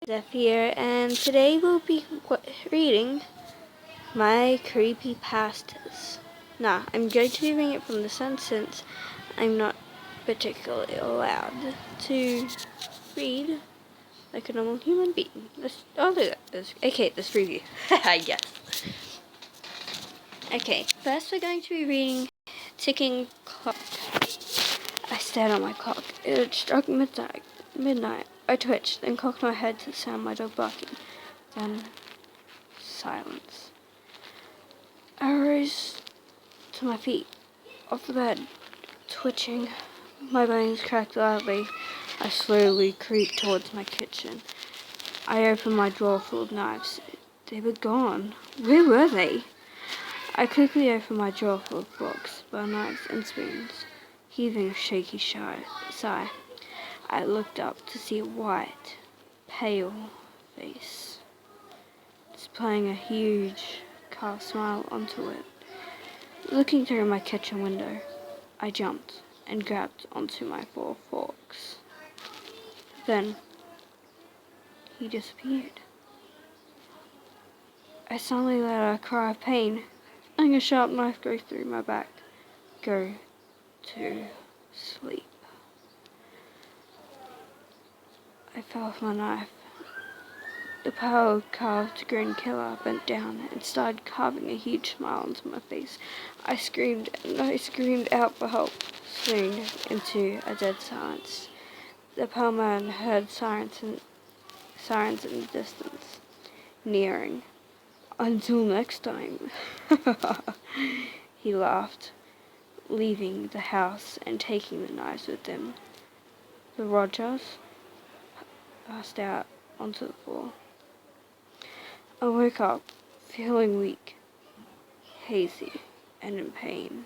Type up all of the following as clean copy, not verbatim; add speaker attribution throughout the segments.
Speaker 1: Zeph here, and today we'll be reading my creepypastas. Now, I'm going to be reading it from the sun since I'm not particularly allowed to read like a normal human being. I'll do that. Okay, let's review. Yes. Okay, first we're going to be reading Ticking Clock. I stared at my clock. It had struck midnight. I twitched and cocked my head to the sound of my dog barking. Then silence. I rose to my feet, off the bed, twitching. My bones cracked loudly. I slowly creeped towards my kitchen. I opened my drawer full of knives. They were gone. Where were they? I quickly opened my drawer full of forks, bar knives, and spoons. Heaving a shaky sigh, I looked up to see a white, pale face, displaying a huge carved smile onto it. Looking through my kitchen window, I jumped and grabbed onto my 4 forks. Then, he disappeared. I suddenly let out a cry of pain, and a sharp knife go through my back. Go to sleep. I fell off my knife. The pale carved green killer bent down and started carving a huge smile onto my face. I screamed out for help, soon into a dead silence. The pale man heard sirens in the distance, nearing. Until next time. He laughed, leaving the house and taking the knives with him. The Rogers passed out onto the floor. I woke up, feeling weak, hazy, and in pain.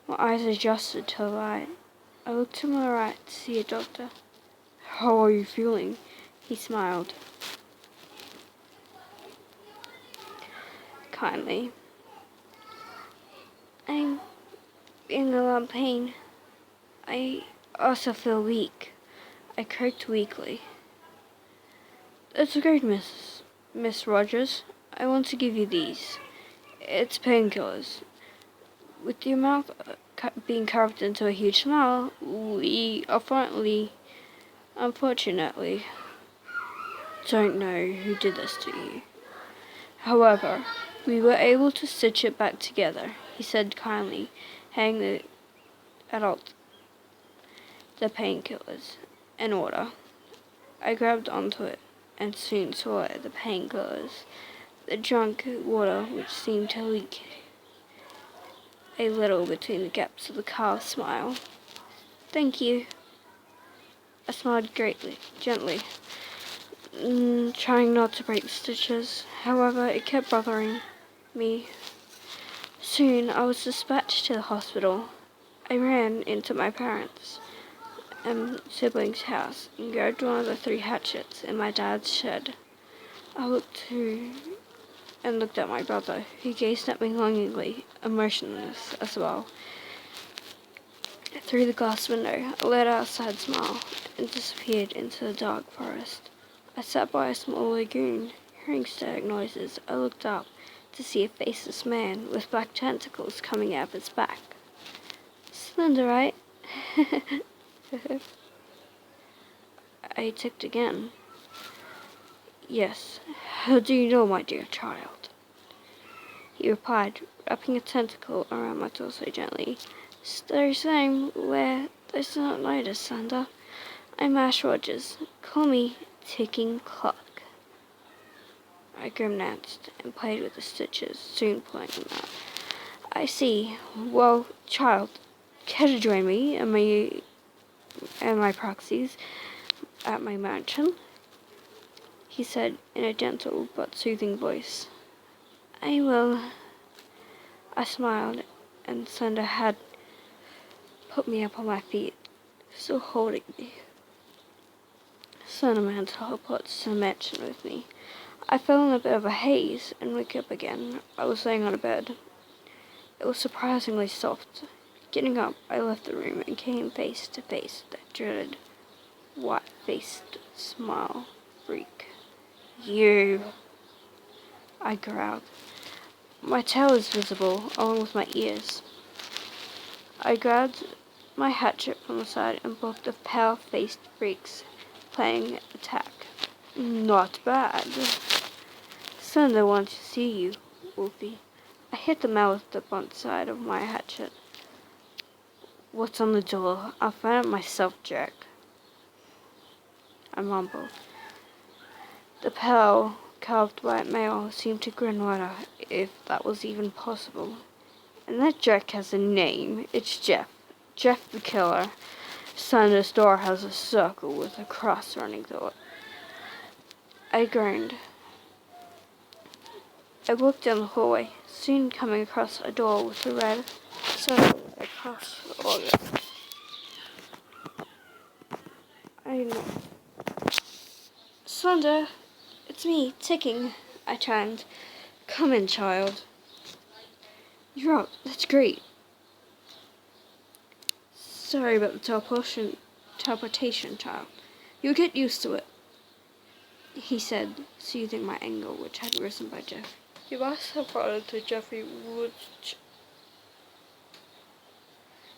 Speaker 1: My eyes adjusted to the light. I looked to my right to see a doctor. "How are you feeling?" He smiled kindly. "I'm in a lot of pain. I also feel weak." I croaked weakly. "That's great, Miss Rogers. I want to give you these. It's painkillers. With your mouth being carved into a huge smile, we unfortunately, don't know who did this to you. However, we were able to stitch it back together," he said kindly, handing the adult the painkillers in order. I grabbed onto it and soon swallowed the painkillers. The drunk water, which seemed to leak a little between the gaps of the carved smile. "Thank you." I smiled gently, trying not to break the stitches. However, it kept bothering me. Soon, I was dispatched to the hospital. I ran into my parents' and siblings' house and grabbed one of the 3 hatchets in my dad's shed. I looked at my brother, who gazed at me longingly, emotionless as well. Through the glass window, I let out a sad smile and disappeared into the dark forest. I sat by a small lagoon, hearing static noises. I looked up to see a faceless man with black tentacles coming out of his back. "Slender, right?" I ticked again. "Yes. How do you know, my dear child?" He replied, wrapping a tentacle around my torso gently. "Stay same where there's not notice, Slender. I'm Ash Rogers. Call me Ticking Clock." I grimaced and played with the stitches, soon pulling them out. "I see. Well, child, care to join me and my proxies at my mansion?" he said in a gentle but soothing voice. "I will." I smiled, and Slender had put me up on my feet, still holding me. Slender Man teleports to the mansion with me. I fell in a bit of a haze and woke up again. I was laying on a bed. It was surprisingly soft. Getting up, I left the room and came face to face with that dreaded, white-faced smile freak. You, I growled. My tail was visible, along with my ears. I grabbed my hatchet from the side and blocked the pale-faced freak's playing attack. Not bad. Slender wants to see you, Wolfie. I hit the male with the blunt side of my hatchet. What's on the door? I'll find it myself, Jack. I mumbled. The pale, carved white male seemed to grin wider, if that was even possible. And that Jack has a name. It's Jeff. Jeff the Killer. Slender's door has a circle with a cross running through it. I groaned. I walked down the hallway, soon coming across a door with a red circle across all of it. I know. Slender, it's me, Ticking, I chimed. Come in, child. You're up, that's great. Sorry about the teleportation, child. You'll get used to it, he said, soothing my anger, which had risen by Jeff. You must have brought it to Jeffrey Woods.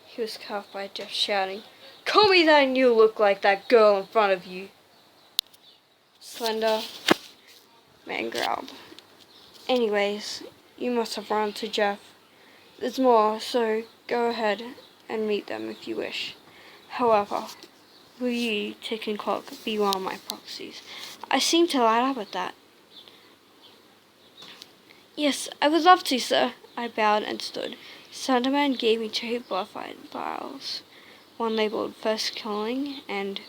Speaker 1: He was cuffed by Jeff shouting, Call me that and you look like that girl in front of you. Slender, man growled. Anyways, you must have run to Jeff. There's more, so go ahead and meet them if you wish. However, will you, Ticking Clock, be one of my proxies? I seem to light up at that. Yes, I would love to, sir. I bowed and stood. Slenderman gave me 2 butterfly files, one labeled First Killing and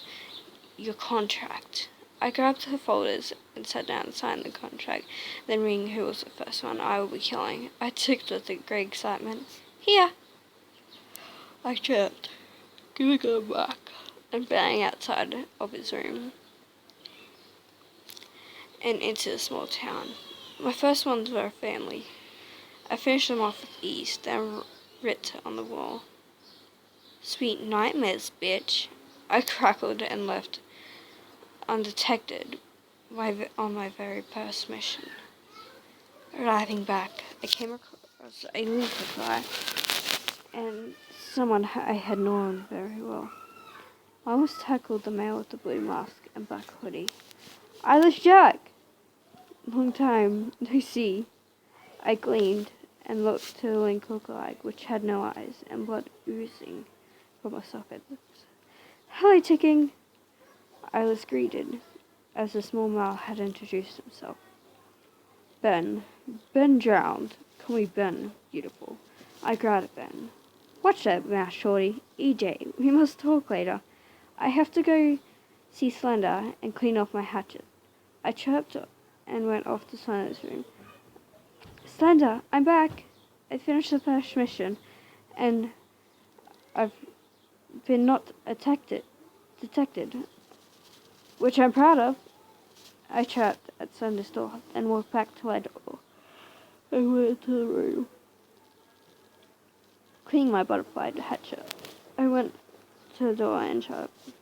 Speaker 1: Your Contract. I grabbed the folders and sat down and signed the contract, then reading who was the first one I will be killing. I ticked with a great excitement. Here! I chirped, giving it back, and banging outside of his room and into the small town. My first ones were a family. I finished them off with ease, then writ on the wall. Sweet nightmares, bitch. I crackled and left undetected on my very first mission. Arriving back, I came across a lynx guy and someone I had known very well. I almost tackled the male with the blue mask and black hoodie. Eyeless Jack! Long time no see. I gleamed and looked to the link lookalike, which had no eyes and blood oozing from a socket. Hello, Ticking! Eyeless greeted, as the small male had introduced himself. Ben. Ben drowned. Call me Ben, beautiful. I growled at Ben. Watch that mouth, shorty. EJ, we must talk later. I have to go see Slender and clean off my hatchet. I chirped and went off to Slender's room. Slender, I'm back. I finished the first mission, and I've been not detected, which I'm proud of. I chirped at Slender's door and walked back to my door. I went into the room, cleaning my butterfly hatchet. I went to the door and chirped.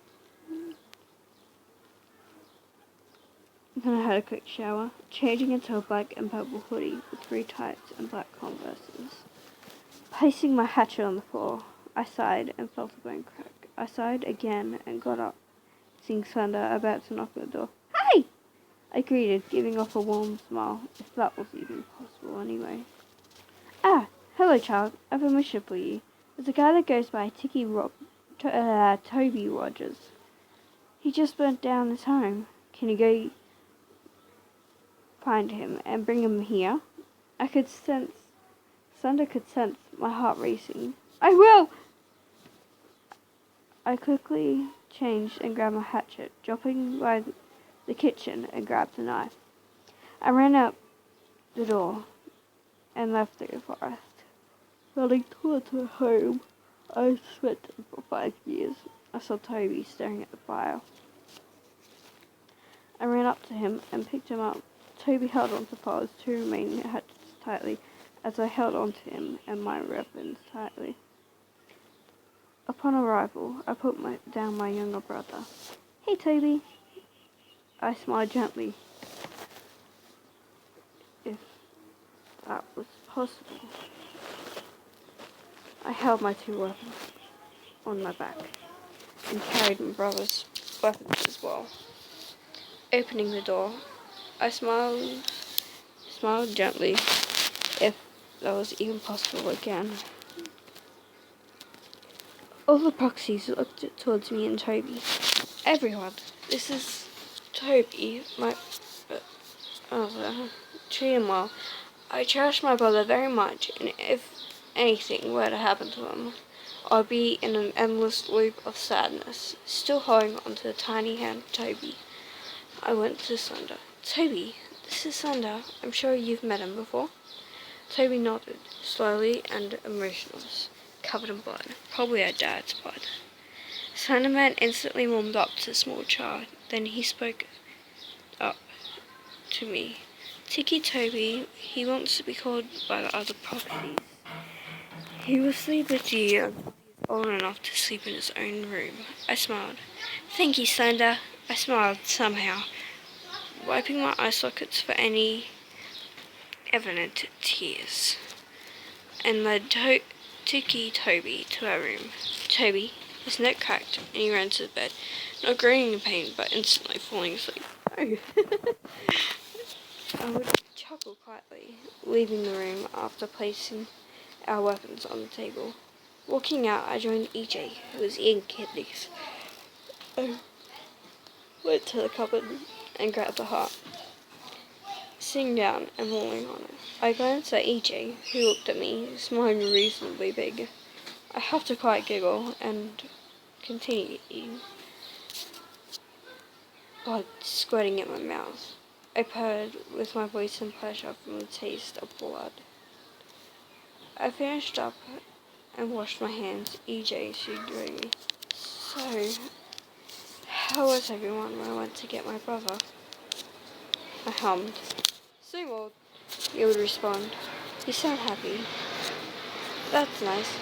Speaker 1: Then I had a quick shower, changing into a black and purple hoodie with 3 tights and black Converses. Placing my hatchet on the floor, I sighed and felt a bone crack. I sighed again and got up, seeing Slender about to knock on the door. Hey! I greeted, giving off a warm smile, if that was even possible anyway. Ah, hello child, I have a mission for you. There's a guy that goes by Toby Rogers. He just burnt down his home. Can you go find him and bring him here? Slender could sense my heart racing. I will! I quickly changed and grabbed my hatchet, dropping by the kitchen and grabbed the knife. I ran out the door and left the forest. Running towards her home, I spent for 5 years. I saw Toby staring at the fire. I ran up to him and picked him up. Toby held onto Paul's 2 remaining hatchets tightly, as I held onto him and my weapons tightly. Upon arrival, I put down my younger brother. Hey, Toby. I smiled gently, if that was possible. I held my two weapons on my back and carried my brother's weapons as well. Opening the door, I smiled gently, if that was even possible again. All the proxies looked towards me and Toby. Everyone, this is Toby, my other. Treat him well. I cherish my brother very much, and if anything were to happen to him, I'd be in an endless loop of sadness, still holding onto the tiny hand of Toby. I went to Slender. Toby, this is Slender. I'm sure you've met him before. Toby nodded, slowly and emotionless, covered in blood, probably her dad's blood. Slenderman instantly warmed up to the small child. Then he spoke up to me. Tiki Toby, he wants to be called by the other properties. He will sleep with you until he's old enough to sleep in his own room. I smiled. Thank you, Slender. I smiled somehow, wiping my eye sockets for any evident tears, and led Tiki Toby to our room. Toby, his neck cracked, and he ran to the bed, not groaning in pain, but instantly falling asleep. Oh. I would chuckle quietly, leaving the room after placing our weapons on the table. Walking out, I joined EJ, who was eating kidneys. I went to the cupboard and grabbed the heart, sitting down and rolling on it. I glanced at EJ, who looked at me, smiling reasonably big. I huffed a quiet giggle and continued eating, blood squirting in my mouth. I purred with my voice in pleasure from the taste of blood. I finished up and washed my hands. EJ joined me. So, how was everyone when I went to get my brother? I hummed. Same old, he would respond. You sound happy. That's nice.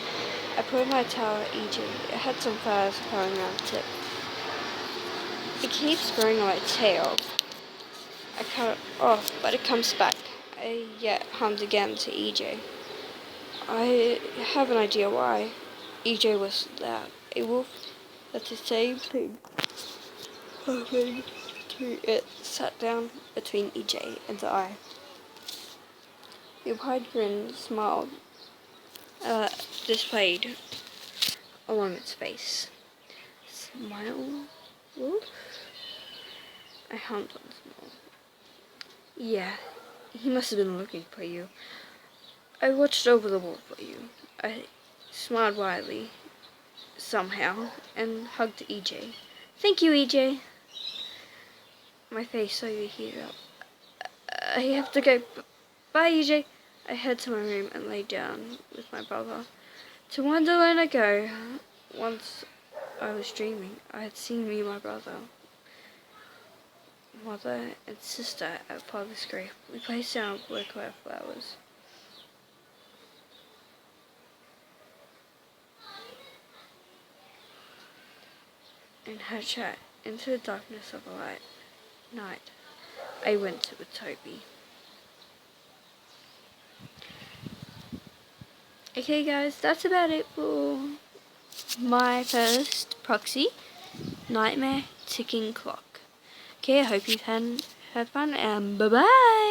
Speaker 1: I pulled my towel at EJ. It had some furs curling around the tip. It keeps growing on my tail. I cut it off, but it comes back. I yet hummed again to EJ. I have an idea why. EJ was loud. A wolf. That's the same thing. It sat down between EJ and I. The wide grin smiled, displayed along its face. Smile? Wolf? I hummed once more. Yeah, he must have been looking for you. I watched over the wall for you. I smiled widely, somehow, and hugged EJ. Thank you, EJ. My face slowly heated up. I have to go. Bye, EJ. I headed to my room and lay down with my brother. To Wonderland I go. Once I was dreaming. I had seen me and my brother, mother and sister at father's grave. We placed down a bouquet of flowers. And her chat into the darkness of a night. I went with Toby. Okay guys, that's about it for my first proxy, Nightmare Ticking Clock. Okay, I hope you've had fun and bye bye!